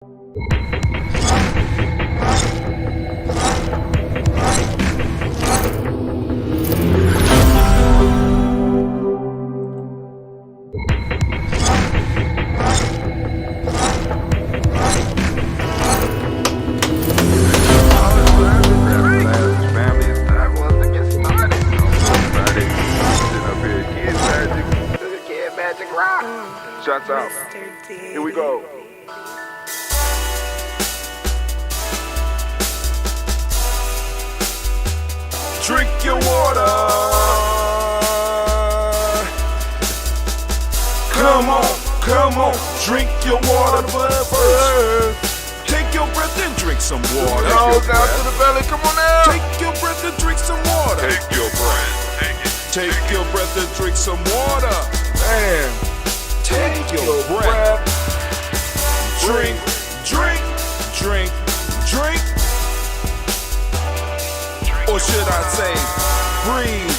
Shots out. Here we go. Drink your water. Come on, drink your water, but take your breath and drink some water. Nose down to the belly, come on now. Take your breath and drink some water. Take your breath. Take your breath and drink some water. Man, take your breath. Drink. Or should I say, breathe.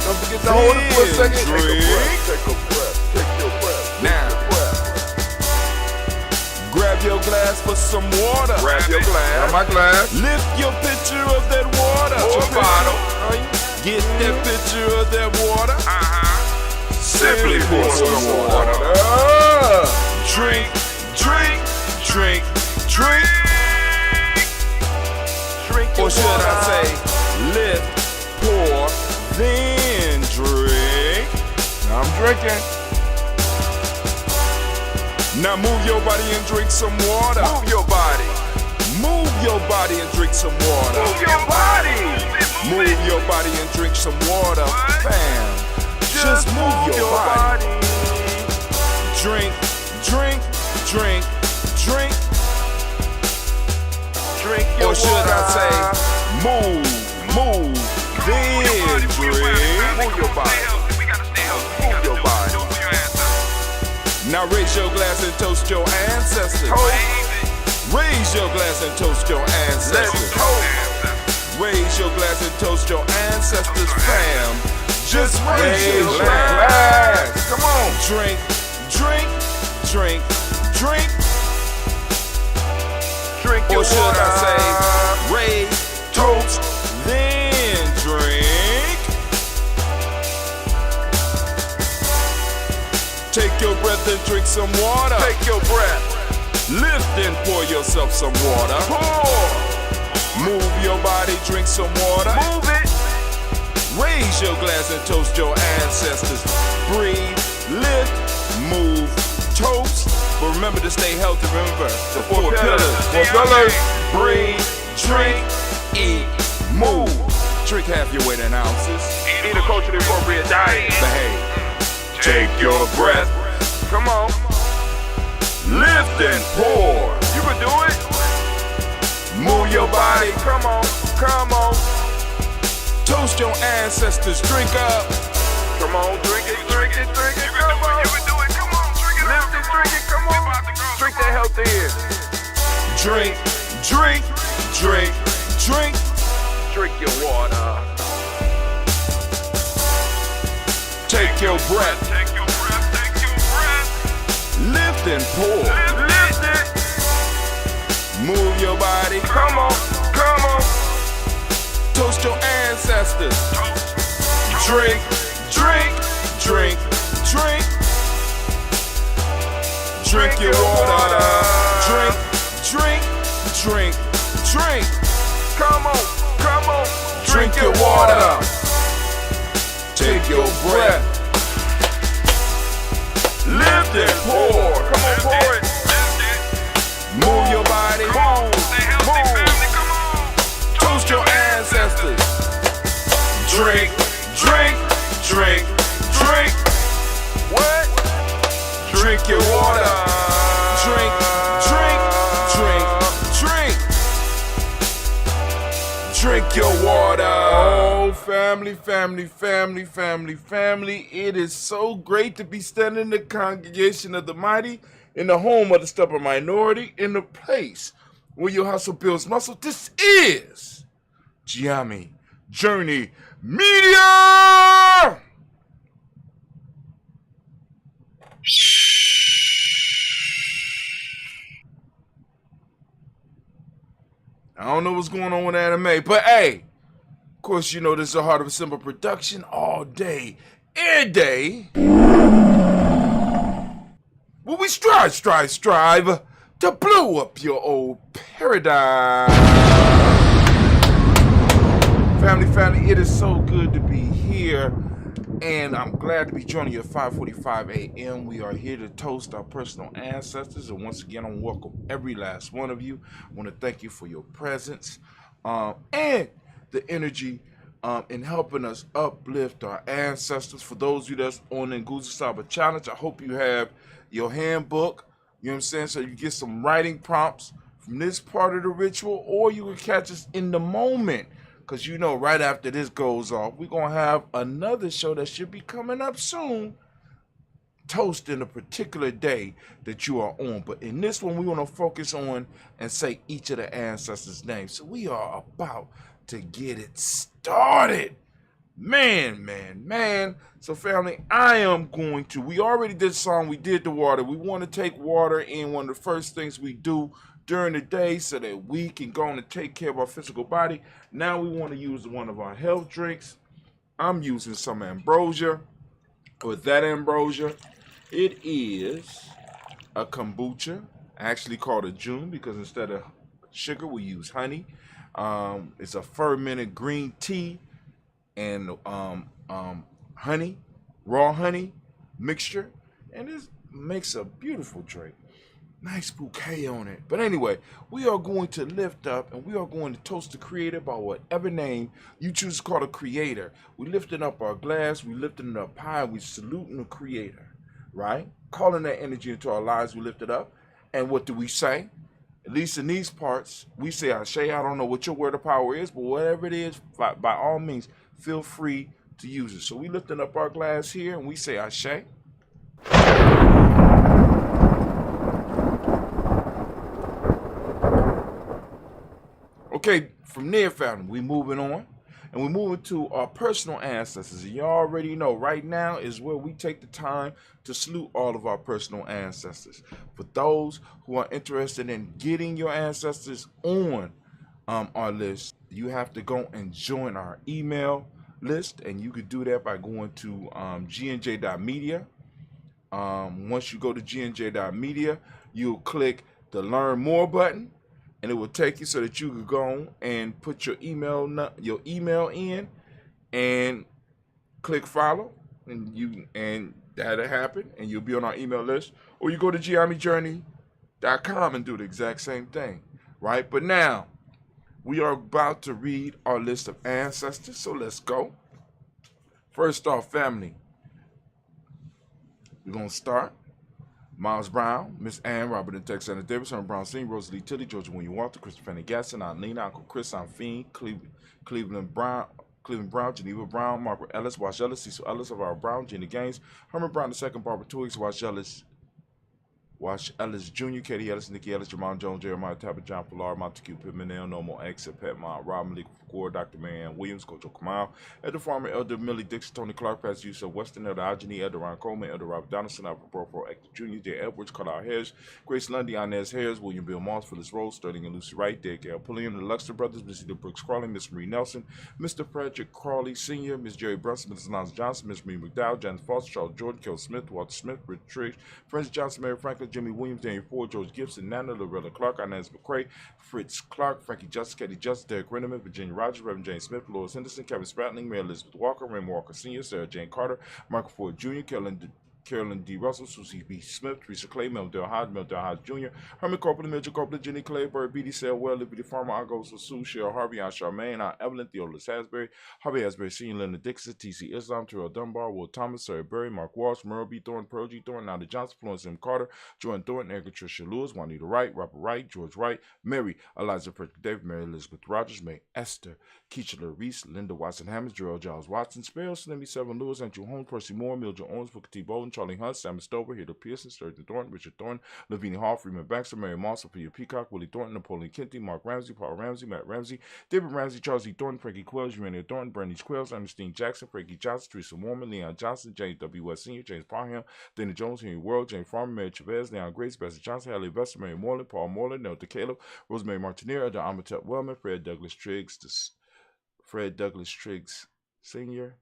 Don't forget to hold it for a second. Take a breath. Now, grab your glass for some water. Grab your glass. My glass. Lift your pitcher of that water. Or bottle. Get that pitcher of that water. Simply pour some water. Drink. Or should I say, lift, pour, then drink. Now I'm drinking. Now move your body and drink some water. Move your body and drink some water. Move your body and drink some water. Bam. Just move your body. Drink. Or should I say, move, then drink. Move your body. Now raise your glass and toast your ancestors. Raise your glass and toast your ancestors. Raise your glass and toast your ancestors, fam. Just raise your glass. Come on. Drink. Or should I say, raise, toast, then drink. Take your breath and drink some water. Take your breath. Lift and pour yourself some water. Pour. Move your body, drink some water. Move it. Raise your glass and toast your ancestors. Breathe, lift, move, toast. But remember to stay healthy. Remember the four pillars. Breathe, drink, eat, move. Drink half your weight in ounces. Eat a culturally appropriate diet. Behave. Take your breath. Come on. Lift and pour. You can do it. Move your body. Come on. Toast your ancestors. Drink up. Come on, drink it. Come on. You can do it. Come on, drink it. Lift and drink it. Come on. Drink that healthy air. Drink. Drink your water. Take your breath. Lift and pour. Lift it. Move your body. Come on. Toast your ancestors. Drink. Drink your water. Drink. Come on. Drink your water. Take your breath. Lift and pour. Come on, pour it. Move your body. Move. Toast your ancestors. Drink. What? Drink your water. Drink. Drink your water. Oh, family. It is so great to be standing in the congregation of the mighty, in the home of the stubborn minority, in the place where your hustle builds muscle. This is Ujamaa Journey Media. I don't know what's going on with anime, but hey, of course, you know this is a Heart of a Simple production all day, every day. Well, we strive to blow up your old paradigm. Family, it is so good to be here, and I'm glad to be joining you at 5:45 a.m. We are here to toast our personal ancestors, and once again, I want to welcome every last one of you. I want to thank you for your presence and the energy in helping us uplift our ancestors. For those of you that's on the Nguza Saba Challenge, I hope you have your handbook, you know what I'm saying, so you get some writing prompts from this part of the ritual, or you can catch us in the moment. Because you know, right after this goes off, we're going to have another show that should be coming up soon, toasting a particular day that you are on. But in this one, we want to focus on and say each of the ancestors' names. So we are about to get it started. Man. So family, we already did the song, we did the water. We want to take water in one of the first things we do during the day so that we can go on and take care of our physical body. Now we want to use one of our health drinks. I'm using some ambrosia. With that ambrosia, it is a kombucha, actually called a June, because instead of sugar, we use honey. It's a fermented green tea and honey, raw honey mixture, and it makes a beautiful drink. Nice bouquet on it. But anyway, we are going to lift up and we are going to toast the creator by whatever name you choose to call the creator. We lifting up our glass, we lifting it up high, we saluting the creator, right? Calling that energy into our lives, we lift it up. And what do we say? At least in these parts, we say Ashe. I don't know what your word of power is, but whatever it is, by all means, feel free to use it. So we lifting up our glass here and we say Ashe. Okay, from there, family, we moving on, and we're moving to our personal ancestors. And you already know, right now is where we take the time to salute all of our personal ancestors. For those who are interested in getting your ancestors on our list, you have to go and join our email list, and you could do that by going to gnj.media. Once you go to gnj.media, you'll click the Learn More button, and it will take you so that you can go and put your email in and click follow, and that'll happen, and you'll be on our email list. Or you go to giamijourney.com and do the exact same thing, right? But now we are about to read our list of ancestors, so let's go. First off, family, we're gonna start. Miles Brown, Miss Ann, Robert and Texana Davis, Herman Brown Sr., Rosalie Tilly, Georgia William Walter, Christopher Fanny Gasson, Aunt Lena, Uncle Chris, Aunt Fiend, Cleveland Brown, Geneva Brown, Margaret Ellis, Wash Ellis, Cecil Ellis, Alvaro Brown, Jenny Gaines, Herman Brown II, Barbara Twiggs, Wash Ellis Jr., Katie Ellis, Nikki Ellis, Jamal Jones, Jeremiah Tapper, John Pilar, Montague Pimenel, Normal Exit, Pet Mont, Rob Malik Gore, Dr. Marianne Williams, Coach Kamal, Elder Farmer, Elder Millie Dixon, Tony Clark, Pastor Yusuf Weston, Elder Ageni, Elder Ron Coleman, Elder Robert Donaldson, Albert Burrow, Hector Jr., J. Edwards, Carlisle Harris, Grace Lundy, Inez Harris, William Bill Moss, Phyllis Rose, Sterling and Lucy Wright, Derek L. Pulliam, the Luxor Brothers, Missy the Brooks Crawley, Miss Marie Nelson, Mr. Frederick Crawley Sr., Miss Jerry Brunson, Mrs. Lance Johnson, Miss Marie McDowell, Janet Foster, Charles Jordan, Kel Smith, Walter Smith, Rich Triggs, Francis Johnson, Mary Franklin, Jimmy Williams, Daniel Ford, George Gibson, Nana, Loretta Clark, Inez McCrae, Fritz Clark, Frankie Justice, Katie Justice, Derek Renneman, Virginia Rogers, Reverend James Smith, Lois Henderson, Kevin Spratling, Mary Elizabeth Walker, Raymond Walker Sr., Sarah Jane Carter, Michael Ford Jr., Carolyn D. Russell, Susie B. Smith, Teresa Clay, Mel Del Hodge Jr., Herman Copeland, Mitchell Copeland, Jenny Clayburg, B.D. Selwell, Liberty Farmer, Agos Sue, Cheryl Harvey, Aunt Charmaine, Aunt Evelyn, Theodolus Hasbury, Harvey Hasbury Sr., Linda Dixon, T.C. Islam, Terrell Dunbar, Will Thomas, Sarah Berry, Mark Walsh, Merle B. Thornton, Pearl G. Thornton, Nada Johnson, Florence M. Carter, Jordan Thornton, Erica Tricia Lewis, Juanita Wright, Robert Wright, George Wright, Mary, Eliza Frederick David, Mary Elizabeth Rogers, May Esther, Keisha Reese, Linda Watson Hammonds, Gerald Giles Watson, Sparrow, Slimmy 7 Lewis, Andrew Holmes, Percy Moore, Mildred Owens, Booker T. Bolden, Charlie Hunt, Sam Stover, Hilda Pearson, Sturgeon Thornton, Richard Thornton, Lavinia Hall, Freeman Baxter, Mary Moss, Sophia Peacock, Willie Thornton, Napoleon Kenty, Mark Ramsey, Paul Ramsey, Matt Ramsey, David Ramsey, Charles E. Thornton, Frankie Quells, Urania Thornton, Brandy Quells, Ernestine Jackson, Frankie Johnson, Teresa Warman, Leon Johnson, James W. West Sr., James Parham, Danny Jones, Henry World, James Farmer, Mary Chavez, Leon Grace, Bessie Johnson, Hallie Vester, Mary Moreland, Paul Moreland, Nelda Caleb, Rosemary Martineer, Adon Amatep Wellman, Fred Douglas Triggs Sr.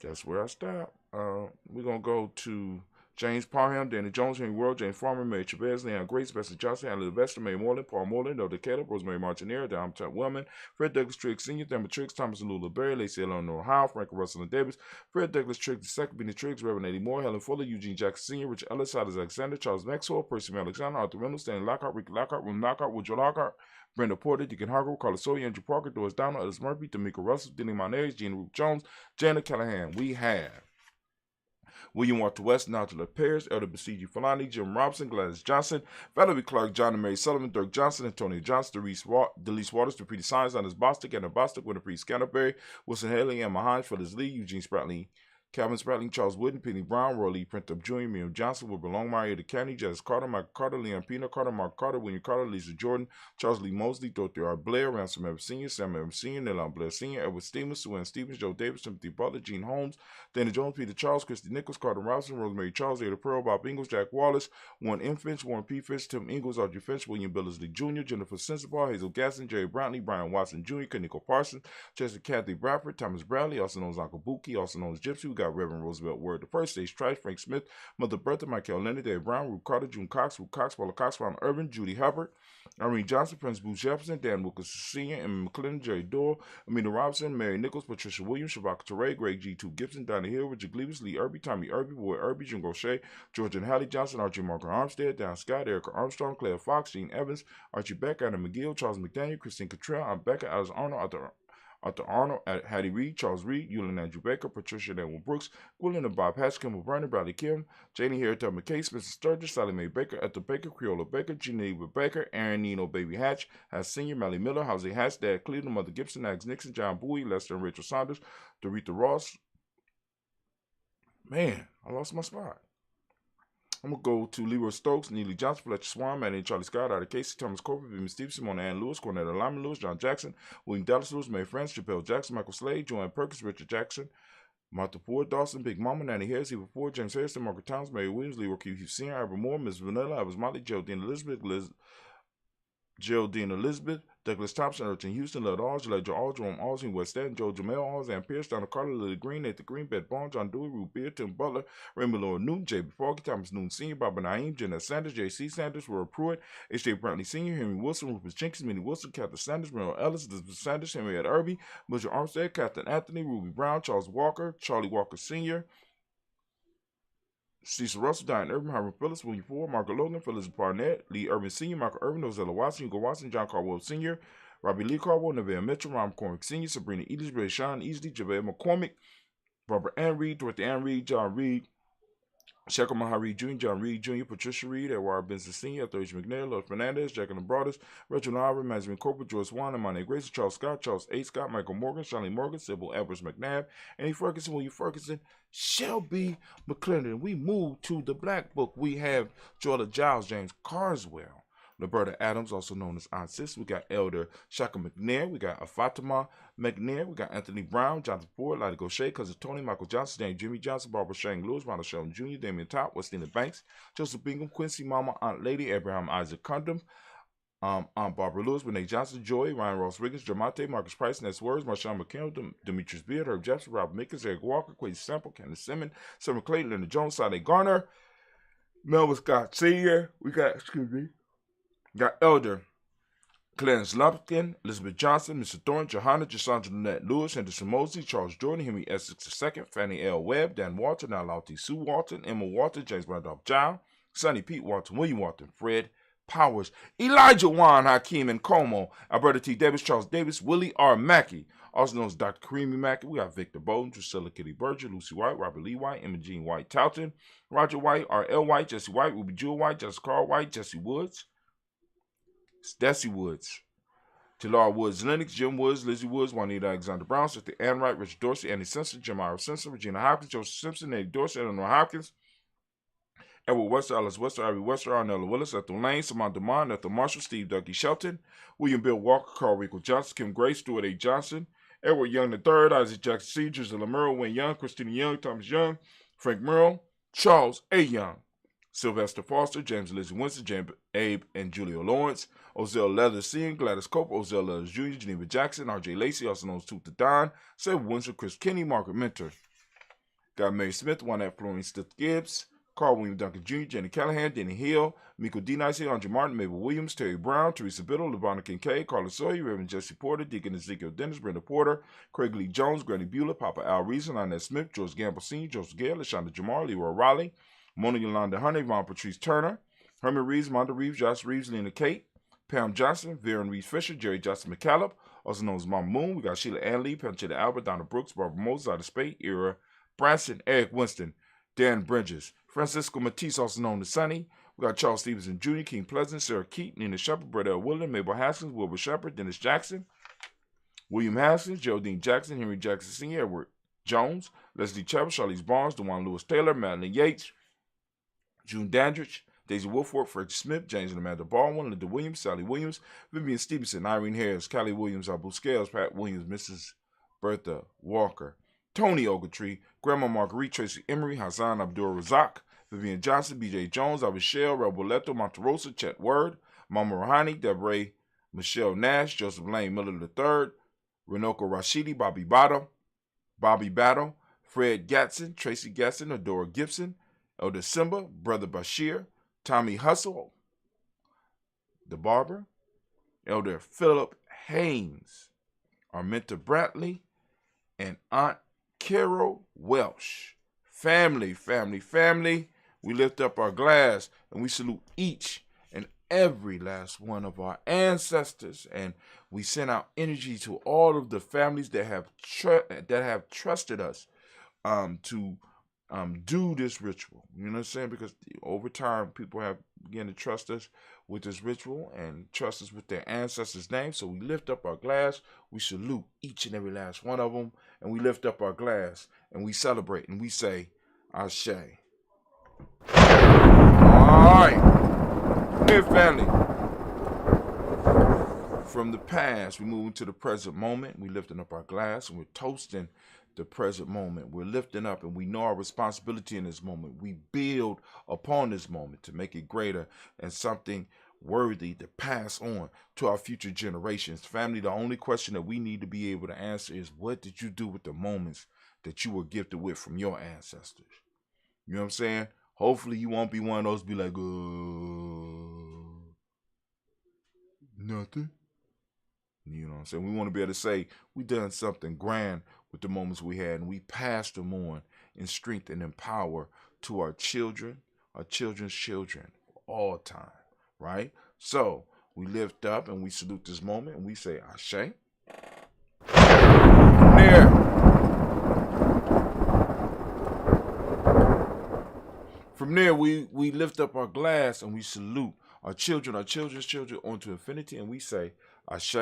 That's where I stop. We're going to go to James Parham, Danny Jones, Henry World, James Farmer, Mary Chavez, Leon Grace, Bessie Johnson, Hallie Vester, Mary Moreland, Paul Moreland, Nelda Caleb, Rosemary Martineer, Adon Amatep Wellman, Fred Douglas Triggs Sr., Thelma Triggs, Thomas and Lula Berry, Lacey Eleanor Howe, Frank Russell and Davis, Fred Douglas Triggs II, Benny Triggs, Reverend Eddie Moore, Helen Fuller, Eugene Jackson Sr., Richard Ellis, Silas Alexander, Charles Maxwell, Percy Alexander, Arthur Reynolds, Stanley Lockhart, Ricky Lockhart, William Lockhart, Woodrow Lockhart, Brenda Porter, Deacon Hargrove, Carlos Sawyer, Andrew Parker, Doris Downer, Ellis Murphy, D'Amico Russell, Denny Monez, Gina Ruth Jones, Janet Callahan. We have William Walter West, Nigel Paris, Elder Basiji Falani, Jim Robinson, Gladys Johnson, Valerie Clark, John and Mary Sullivan, Dirk Johnson, Antonio Johnson, Delise Waters, Dupree Science, Anders Bostic, Anna Bostic, Winifred Scanterbury, Wilson Haley, Emma Hines, Phyllis Lee, Eugene Spratley, Calvin Spratling, Charles Wooden, Penny Brown, Roy Lee, Printup Jr., Miriam Johnson, Wilbur Longmire, Eddie County, Jazz Carter, Michael Carter, Leon Pino Carter, Mark Carter, William Carter, Lisa Jordan, Charles Lee Mosley, Dorothy R. Blair, Ransom Evans Sr., Sam Evans Sr., Nelon Blair Sr., Edward Stevens, Sue Ann Stevens, Joe Davis, Timothy Butler, Gene Holmes, Dana Jones, Peter Charles, Christy Nichols, Carter Robinson, Rosemary Charles, Ada Pearl, Bob Ingalls, Jack Wallace, Warren M. Finch, Warren P. Finch, Tim Ingalls, Audrey Finch, William Billingsley Jr., Jennifer Sensabaugh, Hazel Gasson, Jerry Brownlee, Brian Watson Jr., Kaniko Parsons, Chester Kathy Bradford, Thomas Bradley, also known as Uncle Buki, also known as Gypsy. We got Reverend Roosevelt Word the First, Stage Trice, Frank Smith, Mother Bertha, Michael Leonard, Dave Brown, Ruth Carter, June Cox, Paula Cox, Ron Irvin, Judy Hubbard, Irene Johnson, Prince Bruce Jefferson, Dan Wilkins Sr., Emma McClendon, Jerry Doyle, Amina Robinson, Mary Nichols, Patricia Williams, Shabaka Teray, Greg G2 Gibson, Donnie Hill, Richard Gleavis, Lee Irby, Tommy Irby, Boy Irby, Jim Gaucher, George and Hallie Johnson, Archie Marker Armstead, Dan Scott, Erica Armstrong, Claire Fox, Gene Evans, Archie Beck, Adam McGill, Charles McDaniel, Christine Cottrell, Aunt Becca, Alice Arnold, Arthur Arnold, Hattie Reed, Charles Reed, Eulin Andrew Baker, Patricia Daniel Brooks, Gwilyn and Bob Hatch, Kimball Vernon, Bradley Kim, Janie Harriet McKay, Spencer Sturgis, Sally Mae Baker, Ethel Baker, Creola Baker, Geneva Baker, Aaron Nino Baby Hatch, Has Senior, Mally Miller, Jose Hatch, Dad Cleveland, Mother Gibson, Ags Nixon, John Bowie, Lester and Rachel Saunders, Doretha Ross. Man, I lost my spot. I'm going to go to Leroy Stokes, Neely Johnson, Fletcher Swan, Manny and Charlie Scott, Ida Casey, Thomas Corbett, Vimy Stevenson, Mona Ann Lewis, Cornetta Lyman Lewis, John Jackson, William Dallas Lewis, May France, Chappelle Jackson, Michael Slade, Joanne Perkins, Richard Jackson, Martha Ford, Dawson, Big Mama, Nanny Harris, Eva Ford, James Harrison, Margaret Towns, Mary Williams, Leroy Q. Hughes Sr., Ivor Moore, Miss Vanilla, I was Molly, Geraldine Elizabeth, Douglas Thompson, Urchin Houston, Lud Alls, Ledger Alls, Jerome Alls, West Stanton, Joe Jamel Alls, Ann Pierce, Donna Carter, Lily Green, Nathan Green, Beth Bond, John Dewey, Ruth Beard, Tim Butler, Raymond Lord Newton, J.B. Foggy, Thomas Newton Sr., Barbara Naeem, Jeanette Sanders, J.C. Sanders, Roy Pruitt, H.J. Brantley Sr., Henry Wilson, Rufus Jenkins, Minnie Wilson, Catherine Sanders, Merrill Ellis, Elizabeth Sanders, Henrietta Irby, Butcher Armstead, Catherine Anthony, Ruby Brown, Charles Walker, Charlie Walker Sr., Cecil Russell, Diane Irvin, Hiram Phillips, William Ford, Margaret Logan, Phyllis Barnett, Lee Irvin Sr., Michael Irvin, Ozella Watson, Hugo Watson, John Caldwell Sr., Robbie Lee Caldwell, Neville Mitchell, Ron McCormick Sr., Sabrina Edis, Ray Sean Easley, JaVale McCormick, Barbara Ann Reed, Dorothy Ann Reed, John Reed, Shekel Maha Reed Jr., John Reed Jr., Patricia Reed, Edward Benson Sr., Thursday McNair, Lord Fernandez, Jacqueline Broadus, Reginald Albert, Benjamin Corporal, Joyce Wan, Amane Grace, Charles Scott, Charles A. Scott, Michael Morgan, Charlie Morgan, Sybil Evers McNabb, Annie Ferguson, William Ferguson, Shelby McClendon. We move to the Black Book. We have Jordan Giles, James Carswell, Roberta Adams, also known as Aunt Sis. We got Elder Shaka McNair. We got Fatima McNair. We got Anthony Brown, Jonathan Ford, Lottie Gaucher, Cousin Tony, Michael Johnson, James Jimmy Johnson, Barbara Shane Lewis, Ronald Sheldon Jr., Damian Top, Westina Banks, Joseph Bingham, Quincy Mama, Aunt Lady, Abraham Isaac Condom, Aunt Barbara Lewis, Renee Johnson, Joy, Ryan Ross Riggins, Jamonte, Marcus Price, Ness Words, Marshawn McKenna, Demetrius Beard, Herb Jefferson, Rob Mickens, Eric Walker, Quasi Sample, Candace Simmons, Summer Clayton, Leonard Jones, Sade Garner, Melvin Scott Sr. We got Elder Clarence Lumpkin, Elizabeth Johnson, Mr. Thorne, Johanna, Jasandra Lynette Lewis, Henderson Mosley, Charles Jordan, Henry Essex II, Fannie L. Webb, Dan Walton, Nalauti Sue Walton, Emma Walton, James Randolph John, Sonny Pete Walton, William Walton, Fred Powers, Elijah Juan Hakeem and Como, Alberta T. Davis, Charles Davis, Willie R. Mackey, also known as Dr. Kareem Mackey. We got Victor Bowden, Drusilla Kitty Berger, Lucy White, Robert Lee White, Emma Jean White Touton, Roger White, R.L. White, Jesse White, Ruby Jewel White, Jessica Carl White, Jesse Woods, Desi Woods, Taylor Woods, Lennox, Jim Woods, Lizzie Woods, Juanita Alexander Brown, Sister Ann Wright, Richard Dorsey, Annie Simpson, Jamira Simpson, Regina Hopkins, Joseph Simpson, Eddie Dorsey, Eleanor Hopkins, Edward Wester, Alice Wester, Ivy Wester, Arnella Willis, Ethel Lane, Samantha Demond, Ethel Marshall, Steve Dougie Shelton, William Bill Walker, Carl Rico Johnson, Kim Gray, Stuart A. Johnson, Edward Young III, Isaac Jackson C., Drusilla Murrow, Wayne Young, Christina Young, Thomas Young, Frank Murrow, Charles A. Young, Sylvester Foster, James and Lizzie Winston, James Abe and Julio Lawrence, Ozell Leathers Sr., Gladys Cope, Ozell Leathers Jr., Geneva Jackson, R.J. Lacey, also known as Tooth the Don, Sarah Winston, Chris Kinney, Margaret Mentor. Got Mary Smith, Juanette Florence Stith Gibbs, Carl William Duncan Jr., Jenny Callahan, Denny Hill, Miko D. Nicey, Andre Martin, Mabel Williams, Terry Brown, Teresa Biddle, LeVonna Kincaid, Carla Sawyer, Reverend Jesse Porter, Deacon Ezekiel Dennis, Brenda Porter, Craig Lee Jones, Granny Bueller, Papa Al Reason, Lynette Smith, George Gamble Sr., Joseph Gale, LaShonda Jamar, Leroy Riley, Mona Yolanda Honey, Von Patrice Turner, Herman Reeves, Monda Reeves, Josh Reeves, Lena Kate, Pam Johnson, Varen Reeves Fisher, Jerry Johnson McCallum, also known as Mama Moon. We got Sheila Ann Lee, Panchetta Albert, Donna Brooks, Barbara Moses, Ida Spade, Ira Branson, Eric Winston, Dan Bridges, Francisco Matisse, also known as Sonny. We got Charles Stevenson Jr., King Pleasant, Sarah Keaton, Nina Shepard, Brett L. William, Mabel Haskins, Wilbur Shepard, Dennis Jackson, William Haskins, Geraldine Jackson, Henry Jackson Sr., Edward Jones, Leslie Chapel, Charlize Barnes, DeJuan Lewis Taylor, Madeline Yates, June Dandridge, Daisy Wolford, Fred Smith, James and Amanda Baldwin, Linda Williams, Sally Williams, Vivian Stevenson, Irene Harris, Callie Williams, Abu Scales, Pat Williams, Mrs. Bertha Walker, Tony Ogletree, Grandma Marguerite, Tracy Emery, Hassan Abdul Razak, Vivian Johnson, B.J. Jones, Abishel, Rebel Leto, Monterosa, Chet Word, Mama Rohani, Deborah Michelle Nash, Joseph Lane Miller III, Renoko Rashidi, Bobby Battle, Fred Gatson, Tracy Gatson, Adora Gibson, Elder Simba, Brother Bashir, Tommy Hustle, the barber, Elder Philip Haynes, Arminta Brantley, and Aunt Carol Welsh. Family, we lift up our glass and we salute each and every last one of our ancestors, and we send out energy to all of the families that have trusted us to do this ritual. You know what I'm saying? Because over time, people have begun to trust us with this ritual and trust us with their ancestors' names. So we lift up our glass, we salute each and every last one of them, and we lift up our glass and we celebrate and we say, Ashe. All right, dear family. From the past, we move into the present moment. We're lifting up our glass and we're toasting the present moment. We're lifting up and we know our responsibility in this moment. We build upon this moment to make it greater and something worthy to pass on to our future generations. Family, the only question that we need to be able to answer is, what did you do with the moments that you were gifted with from your ancestors? You know what I'm saying? Hopefully you won't be one of those be like, nothing. You know what I'm saying? We want to be able to say we done something grand with the moments we had, and we passed them on in strength and in power to our children, our children's children, for all time, right? So we lift up and we salute this moment and we say, Ashe. From there, we lift up our glass and we salute our children, our children's children onto infinity, and we say, Ashe.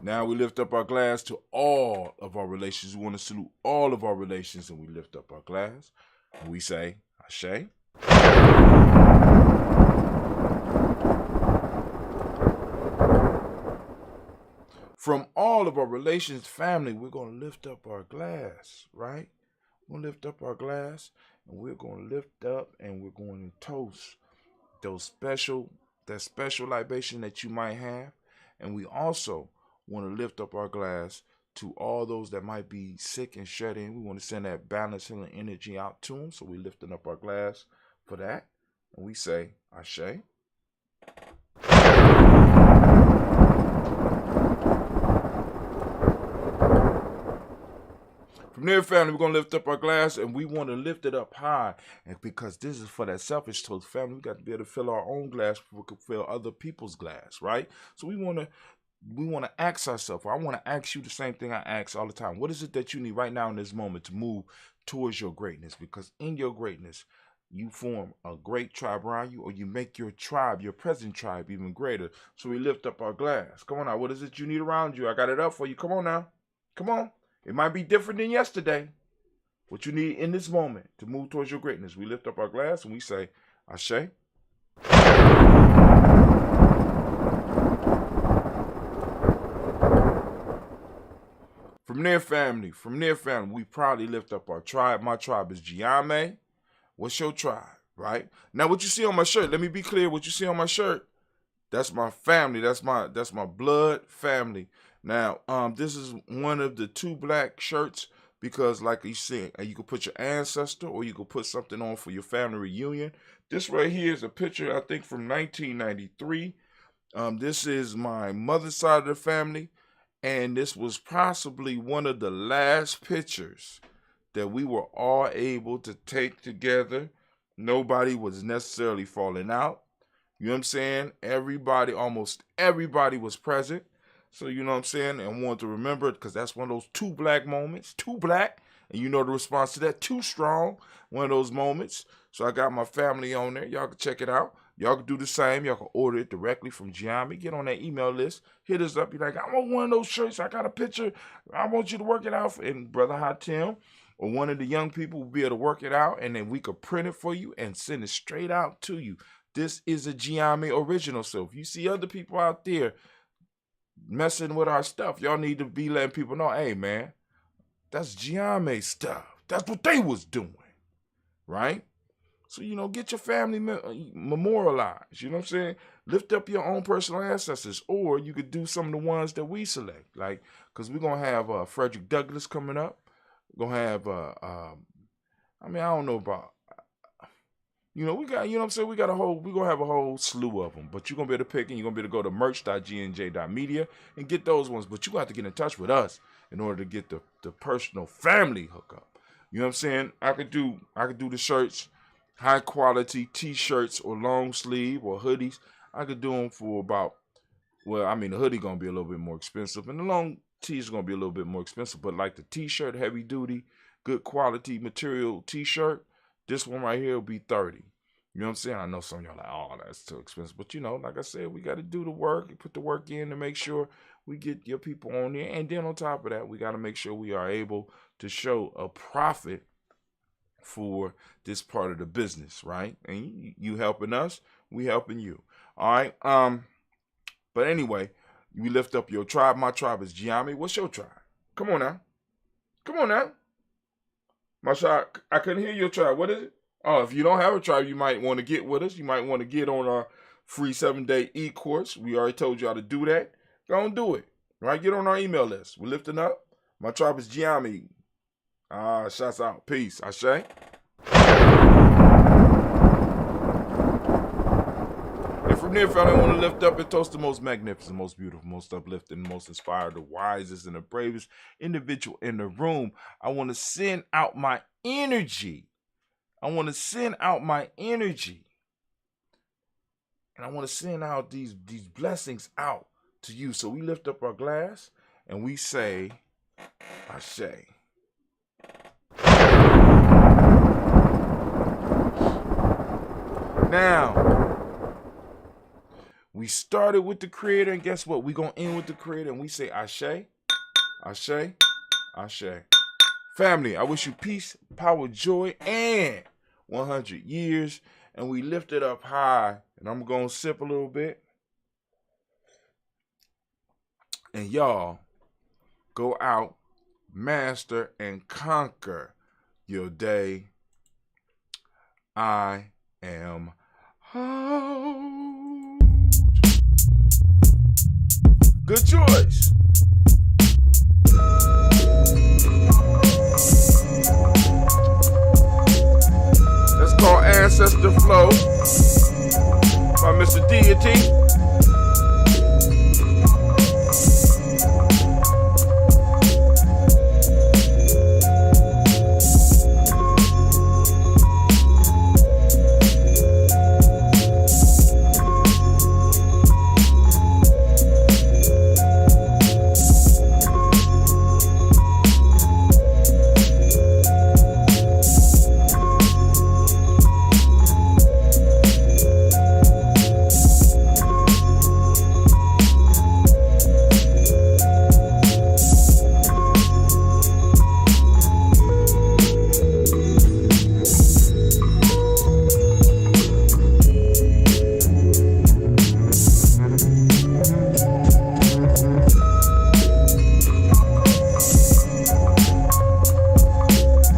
Now we lift up our glass to all of our relations. We want to salute all of our relations, and we lift up our glass and we say, Ashe. From all of our relations, family, we're going to lift up our glass, right? We're going to lift up our glass and we're going to lift up and we're going to toast that special libation that you might have. And we also want to lift up our glass to all those that might be sick and shut in. We want to send that balance, healing energy out to them. So we're lifting up our glass for that. And we say, Ashe. From there, family, we're going to lift up our glass and we want to lift it up high. And because this is for that selfish toast, family, we got to be able to fill our own glass before we can fill other people's glass, right? So we want to ask ourselves, I want to ask you the same thing I ask all the time. What is it that you need right now in this moment to move towards your greatness? Because in your greatness, you form a great tribe around you, or you make your tribe, your present tribe, even greater. So we lift up our glass. Come on now. What is it you need around you? I got it up for you. Come on now. Come on. It might be different than yesterday. What you need in this moment to move towards your greatness. We lift up our glass and we say, Ashe. From their family, we proudly lift up our tribe. My tribe is Ujamaa. What's your tribe, right? Now, what you see on my shirt, let me be clear. What you see on my shirt, that's my family. That's my blood family. Now, this is one of the 2 black shirts because, like you said, you could put your ancestor or you could put something on for your family reunion. This right here is a picture, I think, from 1993. This is my mother's side of the family. And this was possibly one of the last pictures that we were all able to take together. Nobody was necessarily falling out. You know what I'm saying? Almost everybody was present. So, you know what I'm saying? And I want to remember it because that's one of those 2 black moments. 2 black. And you know the response to that. 2 strong. One of those moments. So I got my family on there. Y'all can check it out. Y'all can do the same. Y'all can order it directly from Ujamaa. Get on that email list. Hit us up. Be like, I want one of those shirts. I got a picture. I want you to work it out. And Brother Hatim or one of the young people will be able to work it out. And then we could print it for you and send it straight out to you. This is a Ujamaa original. So if you see other people out there messing with our stuff, y'all need to be letting people know, hey, man, that's Ujamaa stuff. That's what they was doing. Right? So, you know, get your family memorialized. You know what I'm saying? Lift up your own personal ancestors. Or you could do some of the ones that we select. Like, because we're going to have Frederick Douglass coming up. We're going to have, I don't know about, you know, we got, you know what I'm saying? We're going to have a whole slew of them. But you're going to be able to pick and you're going to be able to go to merch.gnj.media and get those ones. But you got to get in touch with us in order to get the personal family hookup. You know what I'm saying? I could do the shirts. High quality t-shirts or long sleeve or hoodies. I could do them for about, well, I mean, the hoodie going to be a little bit more expensive and the long tee is going to be a little bit more expensive. But like the t-shirt, heavy duty, good quality material t-shirt, this one right here will be $30. You know what I'm saying? I know some of y'all are like, oh, that's too expensive. But, you know, like I said, we got to do the work, put the work in to make sure we get your people on there. And then on top of that, we got to make sure we are able to show a profit for this part of the business, right? And you helping us, we helping you. All right. But anyway, we lift up your tribe. My tribe is Ujamaa. What's your tribe? Come on now. Come on now. My tribe, I couldn't hear your tribe. What is it? Oh, if you don't have a tribe, you might want to get with us. You might want to get on our free 7-day e-course. We already told you how to do that. Go and do it. Right? Get on our email list. We're lifting up. My tribe is Ujamaa. Shouts out. Peace. Ashe. And from there, family, I want to lift up and toast the most magnificent, most beautiful, most uplifting, most inspired, the wisest, and the bravest individual in the room. I want to send out my energy. And I want to send out these blessings out to you. So we lift up our glass and we say, Ashe. Now, we started with the Creator, and guess what? We're going to end with the Creator, and we say Ashe, Ashe, Ashe. Family, I wish you peace, power, joy, and 100 years. And we lift it up high, and I'm going to sip a little bit. And y'all, go out, master, and conquer your day. I am out. Good choice. That's called Ancestor Flow by Mr. Deity.